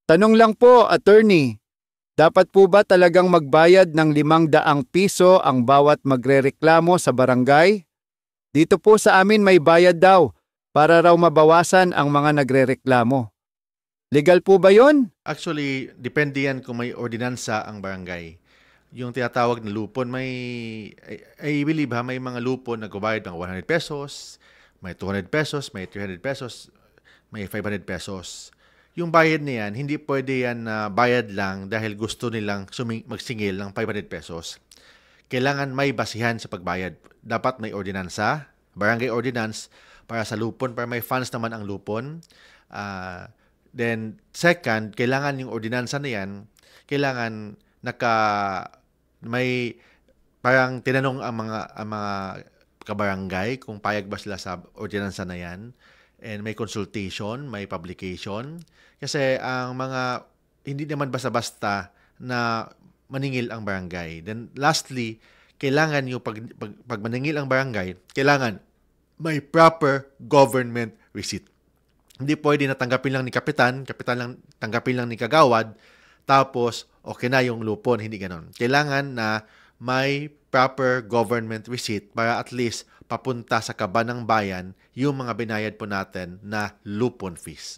Tanong lang po, attorney. Dapat po ba talagang magbayad ng 500 piso ang bawat magrereklamo sa barangay? Dito po sa amin may bayad daw para raw mabawasan ang mga nagrereklamo. Legal po ba yon? Actually, depende yan kung may ordinansa ang barangay. Yung tinatawag na lupon, I believe may mga lupon na gubayad ng 100 pesos, may 200 pesos, may 300 pesos, may 500 pesos. Yung bayad na yan, hindi pwede yan na bayad lang dahil gusto nilang magsingil ng 500 pesos. Kailangan may basihan sa pagbayad. Dapat may ordinansa, barangay ordinance, para sa lupon, para may funds naman ang lupon. Then, second, kailangan yung ordinansa na yan, kailangan may parang tinanong ang mga kabarangay kung payag ba sila sa ordinansa na yan. And may consultation, may publication. Kasi ang hindi naman basta-basta na maningil ang barangay. Then lastly, kailangan yung pag maningil ang barangay, kailangan may proper government receipt. Hindi pwede na tanggapin lang ni kapitan lang tanggapin lang ni kagawad, tapos okay na yung lupon, hindi ganon. Kailangan na may proper government receipt para at least papunta sa kaban ng bayan yung mga binayad po natin na lupon fees.